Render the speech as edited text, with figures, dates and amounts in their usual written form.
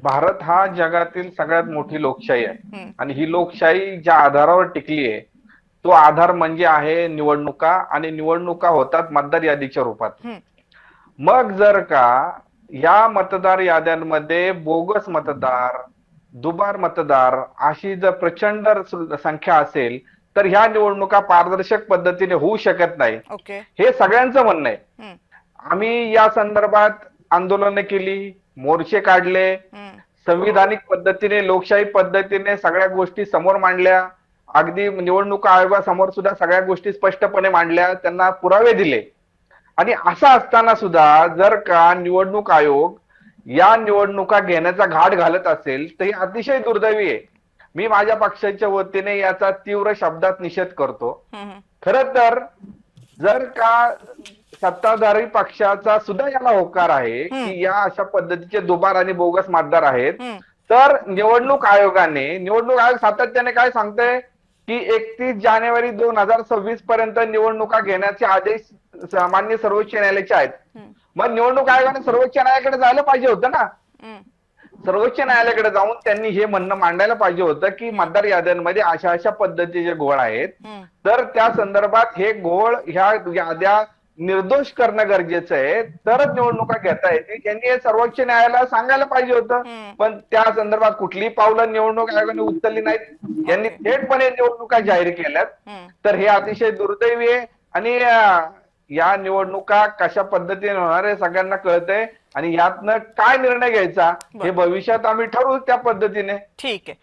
भारत हा जगातील सगळ्यात मोठी लोकशाही आहे हम्म. आणि ही लोकशाही ज्या आधारावर टिकली आहे तो आधार म्हणजे आहे निवडणुका आणि निवडणुका होतात मतदार यादीच्या रूपात. हम्म. मग जर का या मतदार याद्यांमध्ये बोगस मतदार, दुबार मतदार अशी जर प्रचंड संख्या असेल तर ह्या निवडणुका पारदर्शक पद्धतीने होऊ शकत नाही, ओके. हे सगळ्यांचं म्हणणं आहे. हम्म. आम्ही या संदर्भात आंदोलने केली, मोर्चे काढले, हम्म. संविधानिक पद्धतीने लोकशाही पद्धतीने सगळ्या गोष्टी समोर मांडल्या. अगदी निवडणूक आयोगासमोर सुद्धा सगळ्या गोष्टी स्पष्टपणे मांडल्या, त्यांना पुरावे दिले. आणि असं असताना सुद्धा जर का निवडणूक आयोग या निवडणुका घेण्याचा घाट घालत असेल तर ही अतिशय दुर्दैवी आहे. मी माझ्या पक्षाच्या वतीने याचा तीव्र शब्दात निषेध करतो. हम्म. खरं तर जर का सत्ताधारी पक्षाचा सुद्धा याला होकार आहे हम्म. की या अशा पद्धतीचे दुबार आणि बोगस मतदार आहेत, हम्म. तर निवडणूक आयोग सातत्याने काय सांगतंय की 31 जानेवारी 2026 पर्यंत निवडणुका घेण्याचे आदेश माननीय सर्वोच्च न्यायालयाचे आहेत. हम्म. मग निवडणूक आयोगाने सर्वोच्च न्यायालयाकडे जायला पाहिजे होतं ना. हम्म. सर्वोच्च न्यायालयाकडे जाऊन त्यांनी हे म्हणणं मांडायला पाहिजे होतं की मतदार याद्यांमध्ये अशा अशा पद्धतीचे घोळ आहेत, हम्म. तर त्या संदर्भात हे घोळ ह्या याद्या निर्दोष करणं गरजेचं आहे, तरच निवडणुका घेता येतील. यांनी हे सर्वोच्च न्यायालयाला सांगायला पाहिजे होतं. हम्म. पण त्या संदर्भात कुठलीही पावलं निवडणूक आयोगाने उचलली नाहीत. यांनी ओके. थेटपणे निवडणुका जाहीर केल्यात. हम्म. तर हे अतिशय दुर्दैवी आहे आणि या निवडणुका कशा पद्धतीने होणार हे सगळ्यांना कळतंय आणि यातनं काय निर्णय घ्यायचा हे बरं. भविष्यात आम्ही ठरवू त्या पद्धतीने. ठीक आहे.